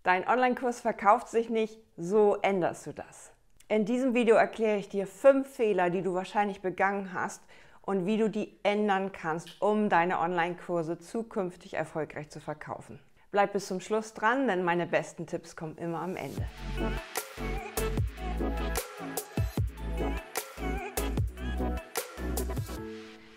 Dein Online-Kurs verkauft sich nicht, so änderst du das. In diesem Video erkläre ich dir 5 Fehler, die du wahrscheinlich begangen hast und wie du die ändern kannst, um deine Online-Kurse zukünftig erfolgreich zu verkaufen. Bleib bis zum Schluss dran, denn meine besten Tipps kommen immer am Ende.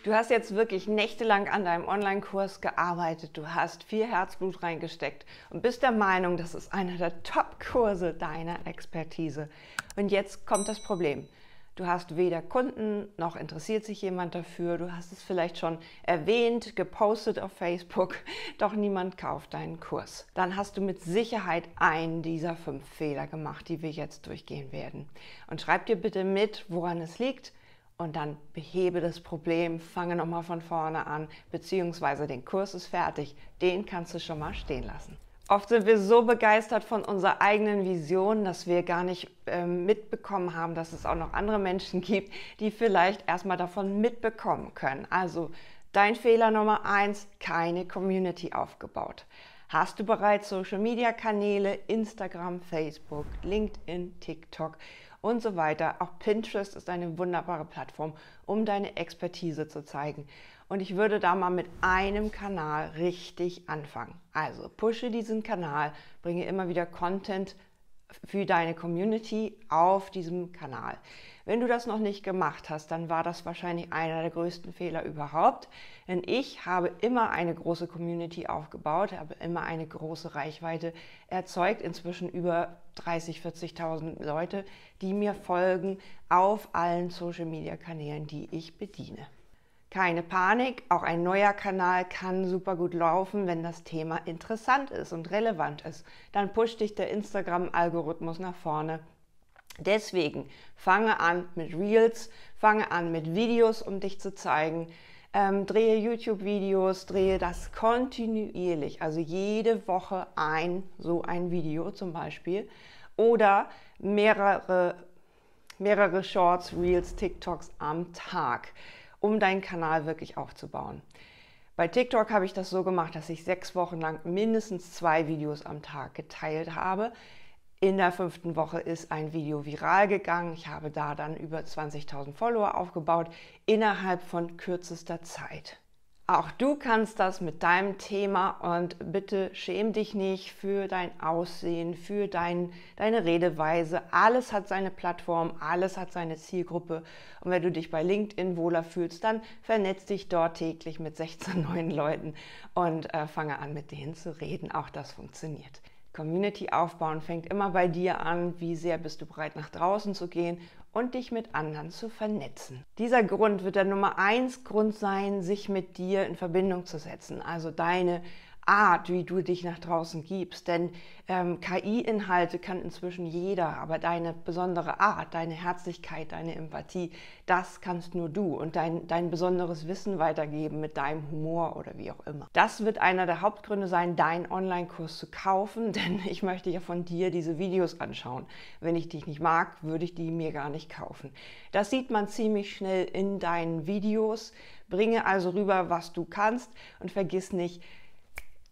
Du hast jetzt wirklich nächtelang an deinem Online-Kurs gearbeitet, du hast viel Herzblut reingesteckt und bist der Meinung, das ist einer der Top-Kurse deiner Expertise. Und jetzt kommt das Problem. Du hast weder Kunden, noch interessiert sich jemand dafür, du hast es vielleicht schon erwähnt, gepostet auf Facebook, doch niemand kauft deinen Kurs. Dann hast du mit Sicherheit einen dieser 5 Fehler gemacht, die wir jetzt durchgehen werden. Und schreib dir bitte mit, woran es liegt. Und dann behebe das Problem, fange nochmal von vorne an, beziehungsweise den Kurs ist fertig, den kannst du schon mal stehen lassen. Oft sind wir so begeistert von unserer eigenen Vision, dass wir gar nicht mitbekommen haben, dass es auch noch andere Menschen gibt, die vielleicht erstmal davon mitbekommen können. Also dein Fehler Nummer 1, keine Community aufgebaut. Hast du bereits Social-Media-Kanäle, Instagram, Facebook, LinkedIn, TikTok und so weiter. Auch Pinterest ist eine wunderbare Plattform, um deine Expertise zu zeigen. Und ich würde da mal mit einem Kanal richtig anfangen. Also pushe diesen Kanal, bringe immer wieder Content für deine Community auf diesem Kanal. Wenn du das noch nicht gemacht hast, dann war das wahrscheinlich einer der größten Fehler überhaupt. Denn ich habe immer eine große Community aufgebaut, habe immer eine große Reichweite erzeugt, inzwischen über 30.000, 40.000 Leute, die mir folgen auf allen Social-Media-Kanälen, die ich bediene. Keine Panik, auch ein neuer Kanal kann super gut laufen, wenn das Thema interessant ist und relevant ist. Dann pusht dich der Instagram-Algorithmus nach vorne. Deswegen fange an mit Reels, fange an mit Videos, um dich zu zeigen. Drehe YouTube-Videos, drehe das kontinuierlich, also jede Woche so ein Video zum Beispiel. Oder mehrere Shorts, Reels, TikToks am Tag, um deinen Kanal wirklich aufzubauen. Bei TikTok habe ich das so gemacht, dass ich 6 Wochen lang mindestens 2 Videos am Tag geteilt habe. In der 5. Woche ist ein Video viral gegangen. Ich habe da dann über 20.000 Follower aufgebaut, innerhalb von kürzester Zeit. Auch du kannst das mit deinem Thema und bitte schäm dich nicht für dein Aussehen, für deine Redeweise. Alles hat seine Plattform, alles hat seine Zielgruppe. Und wenn du dich bei LinkedIn wohler fühlst, dann vernetz dich dort täglich mit 16 neuen Leuten und fange an, mit denen zu reden. Auch das funktioniert. Community aufbauen fängt immer bei dir an, wie sehr bist du bereit, nach draußen zu gehen und dich mit anderen zu vernetzen. Dieser Grund wird der Nummer 1 Grund sein, sich mit dir in Verbindung zu setzen, also deine Art, wie du dich nach draußen gibst, denn KI-Inhalte kann inzwischen jeder, aber deine besondere Art, deine Herzlichkeit, deine Empathie, das kannst nur du und dein besonderes Wissen weitergeben mit deinem Humor oder wie auch immer. Das wird einer der Hauptgründe sein, deinen Online-Kurs zu kaufen, denn ich möchte ja von dir diese Videos anschauen. Wenn ich dich nicht mag, würde ich die mir gar nicht kaufen. Das sieht man ziemlich schnell in deinen Videos. Bringe also rüber, was du kannst und vergiss nicht,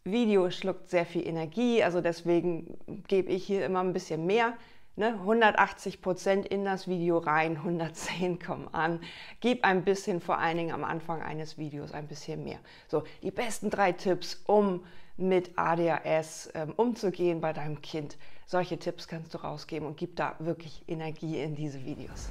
Video schluckt sehr viel Energie, also deswegen gebe ich hier immer ein bisschen mehr. 180% in das Video rein, 110 kommen an. Gib ein bisschen, vor allen Dingen am Anfang eines Videos, ein bisschen mehr. So, die besten 3 Tipps, um mit ADHS umzugehen bei deinem Kind. Solche Tipps kannst du rausgeben und gib da wirklich Energie in diese Videos.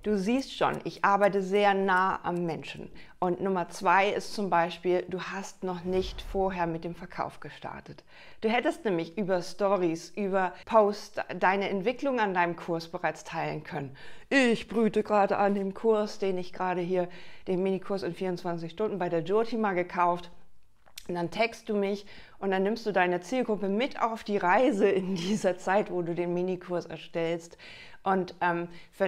Du siehst schon, ich arbeite sehr nah am Menschen. Und Nummer 2 ist zum Beispiel, du hast noch nicht vorher mit dem Verkauf gestartet. Du hättest nämlich über Stories, über Posts deine Entwicklung an deinem Kurs bereits teilen können. Ich brüte gerade an dem Kurs, den ich gerade hier, den Minikurs in 24 Stunden bei der Jyoti mal gekauft. Und dann text du mich und dann nimmst du deine Zielgruppe mit auf die Reise in dieser Zeit, wo du den Minikurs erstellst. Und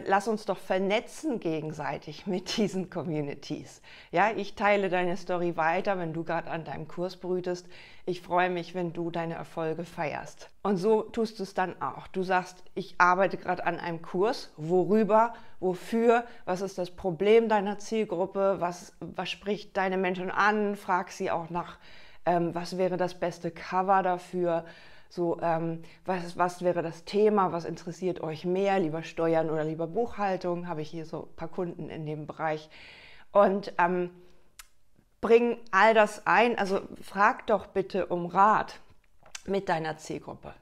lass uns doch vernetzen gegenseitig mit diesen Communities. Ja, ich teile deine Story weiter, wenn du gerade an deinem Kurs brütest. Ich freue mich, wenn du deine Erfolge feierst. Und so tust du es dann auch. Du sagst, ich arbeite gerade an einem Kurs. Worüber? Wofür? Was ist das Problem deiner Zielgruppe? Was spricht deine Menschen an? Frag sie auch nach, was wäre das beste Cover dafür? So, was wäre das Thema, was interessiert euch mehr, lieber Steuern oder lieber Buchhaltung? Habe ich hier so ein paar Kunden in dem Bereich. Und bring all das ein, also frag doch bitte um Rat mit deiner Zielgruppe.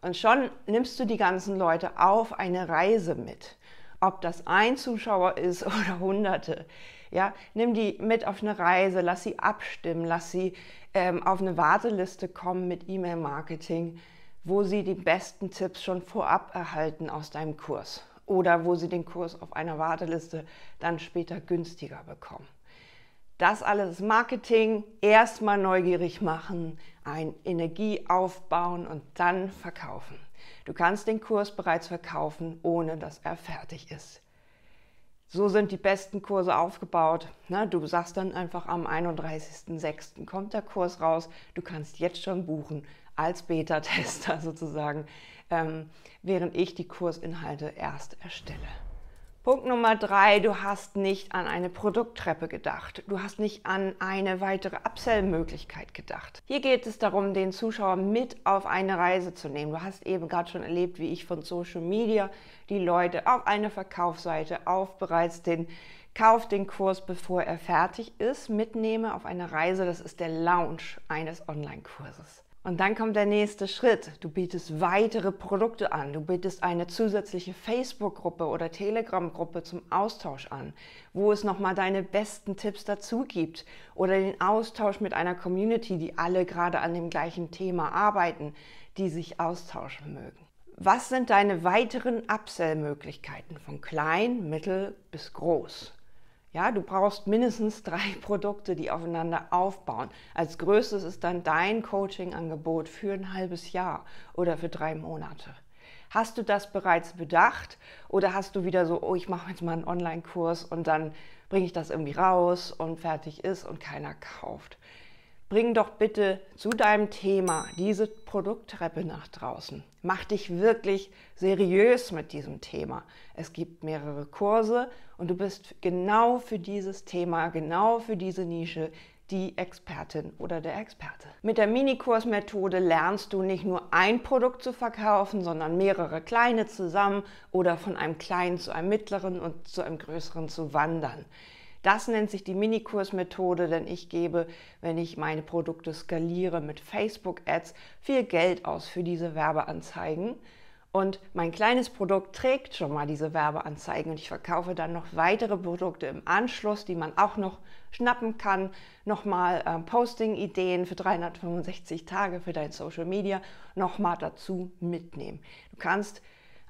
Und schon nimmst du die ganzen Leute auf eine Reise mit. Ob das ein Zuschauer ist oder Hunderte. Ja, nimm die mit auf eine Reise, lass sie abstimmen, lass sie auf eine Warteliste kommen mit E-Mail-Marketing, wo sie die besten Tipps schon vorab erhalten aus deinem Kurs. Oder wo sie den Kurs auf einer Warteliste dann später günstiger bekommen. Das alles Marketing, erstmal neugierig machen, Energie aufbauen und dann verkaufen. Du kannst den Kurs bereits verkaufen, ohne dass er fertig ist. So sind die besten Kurse aufgebaut. Du sagst dann einfach, am 31.06. kommt der Kurs raus. Du kannst jetzt schon buchen als Beta-Tester sozusagen, während ich die Kursinhalte erst erstelle. Punkt Nummer 3, du hast nicht an eine Produkttreppe gedacht. Du hast nicht an eine weitere Upsell-Möglichkeit gedacht. Hier geht es darum, den Zuschauer mit auf eine Reise zu nehmen. Du hast eben gerade schon erlebt, wie ich von Social Media die Leute auf eine Verkaufsseite, auf bereits den Kauf den Kurs, bevor er fertig ist, mitnehme auf eine Reise. Das ist der Launch eines Online-Kurses. Und dann kommt der nächste Schritt. Du bietest weitere Produkte an. Du bietest eine zusätzliche Facebook-Gruppe oder Telegram-Gruppe zum Austausch an, wo es nochmal deine besten Tipps dazu gibt. Oder den Austausch mit einer Community, die alle gerade an dem gleichen Thema arbeiten, die sich austauschen mögen. Was sind deine weiteren Upsell-Möglichkeiten von klein, mittel bis groß? Ja, du brauchst mindestens 3 Produkte, die aufeinander aufbauen. Als größtes ist dann dein Coaching-Angebot für ein halbes Jahr oder für 3 Monate. Hast du das bereits bedacht oder hast du wieder so, oh, ich mache jetzt mal einen Online-Kurs und dann bringe ich das irgendwie raus und fertig ist und keiner kauft? Bring doch bitte zu deinem Thema diese Produkttreppe nach draußen. Mach dich wirklich seriös mit diesem Thema. Es gibt mehrere Kurse und du bist genau für dieses Thema, genau für diese Nische die Expertin oder der Experte. Mit der Minikursmethode lernst du nicht nur ein Produkt zu verkaufen, sondern mehrere kleine zusammen oder von einem kleinen zu einem mittleren und zu einem größeren zu wandern. Das nennt sich die Minikursmethode, denn ich gebe, wenn ich meine Produkte skaliere mit Facebook-Ads, viel Geld aus für diese Werbeanzeigen. Und mein kleines Produkt trägt schon mal diese Werbeanzeigen und ich verkaufe dann noch weitere Produkte im Anschluss, die man auch noch schnappen kann. Nochmal Posting-Ideen für 365 Tage für dein Social Media nochmal dazu mitnehmen. Du kannst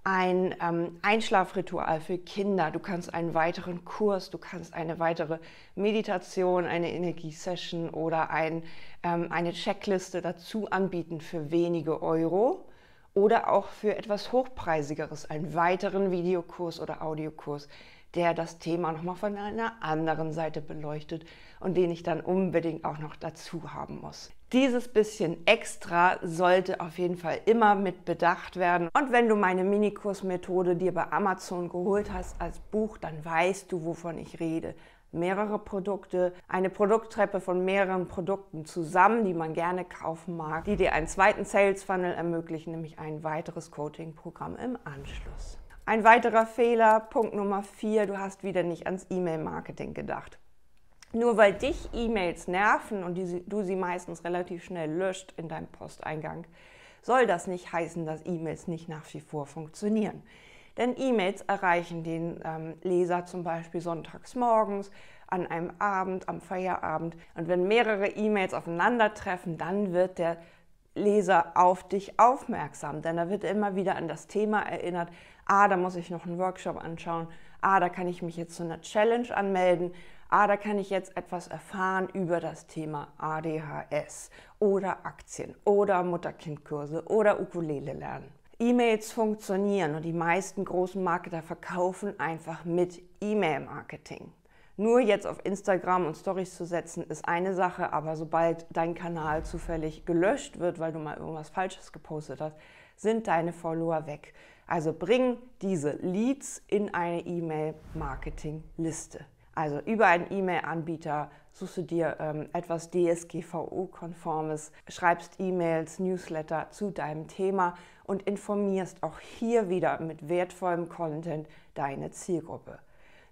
ein Einschlafritual für Kinder, du kannst einen weiteren Kurs, du kannst eine weitere Meditation, eine Energiesession oder eine Checkliste dazu anbieten für wenige Euro oder auch für etwas Hochpreisigeres, einen weiteren Videokurs oder Audiokurs, der das Thema nochmal von einer anderen Seite beleuchtet und den ich dann unbedingt auch noch dazu haben muss. Dieses bisschen extra sollte auf jeden Fall immer mit bedacht werden. Und wenn du meine Minikursmethode dir bei Amazon geholt hast als Buch, dann weißt du, wovon ich rede. Mehrere Produkte, eine Produkttreppe von mehreren Produkten zusammen, die man gerne kaufen mag, die dir einen zweiten Sales Funnel ermöglichen, nämlich ein weiteres Coaching-Programm im Anschluss. Ein weiterer Fehler, Punkt Nummer 4, du hast wieder nicht ans E-Mail-Marketing gedacht. Nur weil dich E-Mails nerven und du sie meistens relativ schnell löscht in deinem Posteingang, soll das nicht heißen, dass E-Mails nicht nach wie vor funktionieren. Denn E-Mails erreichen den Leser zum Beispiel sonntags morgens, an einem Abend, am Feierabend. Und wenn mehrere E-Mails aufeinandertreffen, dann wird der Leser auf dich aufmerksam, denn er wird immer wieder an das Thema erinnert, da muss ich noch einen Workshop anschauen, da kann ich mich jetzt zu einer Challenge anmelden, da kann ich jetzt etwas erfahren über das Thema ADHS oder Aktien oder Mutter-Kind-Kurse oder Ukulele lernen. E-Mails funktionieren und die meisten großen Marketer verkaufen einfach mit E-Mail-Marketing. Nur jetzt auf Instagram und Stories zu setzen, ist eine Sache, aber sobald dein Kanal zufällig gelöscht wird, weil du mal irgendwas Falsches gepostet hast, sind deine Follower weg. Also bring diese Leads in eine E-Mail-Marketing-Liste. Also über einen E-Mail-Anbieter suchst du dir etwas DSGVO-konformes, schreibst E-Mails, Newsletter zu deinem Thema und informierst auch hier wieder mit wertvollem Content deine Zielgruppe.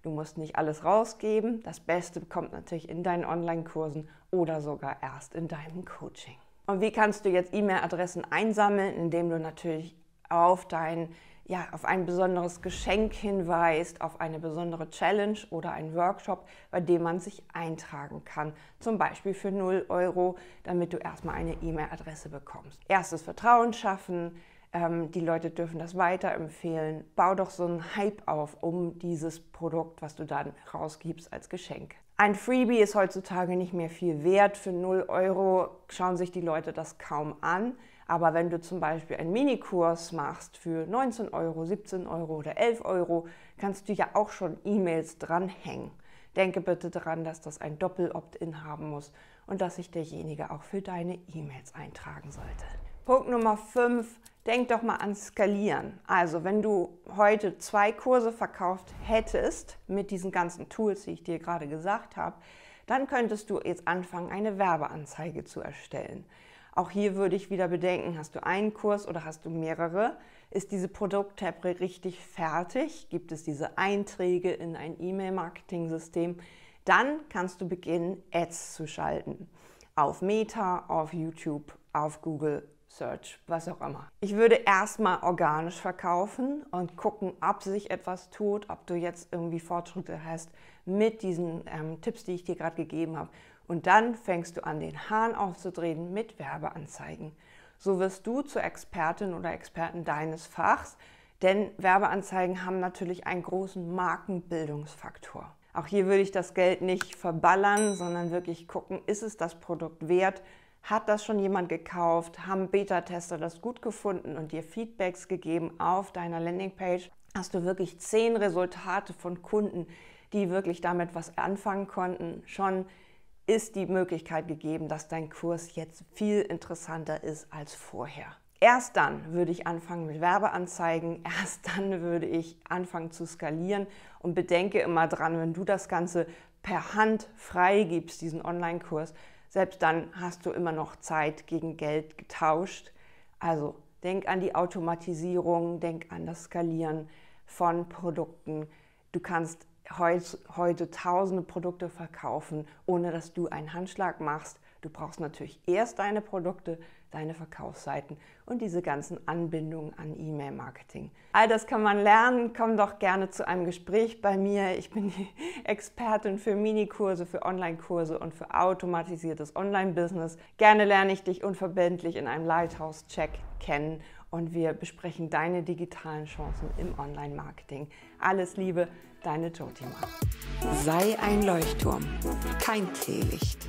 Du musst nicht alles rausgeben, das Beste kommt natürlich in deinen Online-Kursen oder sogar erst in deinem Coaching. Und wie kannst du jetzt E-Mail-Adressen einsammeln, indem du natürlich auf ein besonderes Geschenk hinweist, auf eine besondere Challenge oder einen Workshop, bei dem man sich eintragen kann. Zum Beispiel für 0 €, damit du erstmal eine E-Mail-Adresse bekommst. Erstes Vertrauen schaffen, die Leute dürfen das weiterempfehlen. Bau doch so einen Hype auf um dieses Produkt, was du dann rausgibst als Geschenk. Ein Freebie ist heutzutage nicht mehr viel wert. Für 0 € schauen sich die Leute das kaum an. Aber wenn du zum Beispiel einen Minikurs machst für 19 €, 17 € oder 11 €, kannst du ja auch schon E-Mails dranhängen. Denke bitte daran, dass das ein Doppel-Opt-in haben muss und dass sich derjenige auch für deine E-Mails eintragen sollte. Punkt Nummer 5, denk doch mal an Skalieren. Also wenn du heute 2 Kurse verkauft hättest mit diesen ganzen Tools, die ich dir gerade gesagt habe, dann könntest du jetzt anfangen, eine Werbeanzeige zu erstellen. Auch hier würde ich wieder bedenken, hast du einen Kurs oder hast du mehrere? Ist diese Produkt-Tab richtig fertig? Gibt es diese Einträge in ein E-Mail-Marketing-System? Dann kannst du beginnen, Ads zu schalten. Auf Meta, auf YouTube, auf Google Search, was auch immer. Ich würde erstmal organisch verkaufen und gucken, ob sich etwas tut, ob du jetzt irgendwie Fortschritte hast mit diesen Tipps, die ich dir gerade gegeben habe. Und dann fängst du an, den Hahn aufzudrehen mit Werbeanzeigen. So wirst du zur Expertin oder Experten deines Fachs, denn Werbeanzeigen haben natürlich einen großen Markenbildungsfaktor. Auch hier würde ich das Geld nicht verballern, sondern wirklich gucken, ist es das Produkt wert? Hat das schon jemand gekauft? Haben Beta-Tester das gut gefunden und dir Feedbacks gegeben auf deiner Landingpage? Hast du wirklich 10 Resultate von Kunden, die wirklich damit was anfangen konnten? Schon ist die Möglichkeit gegeben, dass dein Kurs jetzt viel interessanter ist als vorher. Erst dann würde ich anfangen mit Werbeanzeigen, erst dann würde ich anfangen zu skalieren und bedenke immer dran, wenn du das Ganze per Hand freigibst, diesen Online-Kurs, selbst dann hast du immer noch Zeit gegen Geld getauscht. Also denk an die Automatisierung, denk an das Skalieren von Produkten. Du kannst heute tausende Produkte verkaufen, ohne dass du einen Handschlag machst. Du brauchst natürlich erst deine Produkte, deine Verkaufsseiten und diese ganzen Anbindungen an E-Mail-Marketing. All das kann man lernen. Komm doch gerne zu einem Gespräch bei mir. Ich bin die Expertin für Minikurse, für Online-Kurse und für automatisiertes Online-Business. Gerne lerne ich dich unverbindlich in einem Lighthouse-Check kennen und wir besprechen deine digitalen Chancen im Online-Marketing. Alles Liebe, deine Jyotima. Sei ein Leuchtturm, kein Teelicht.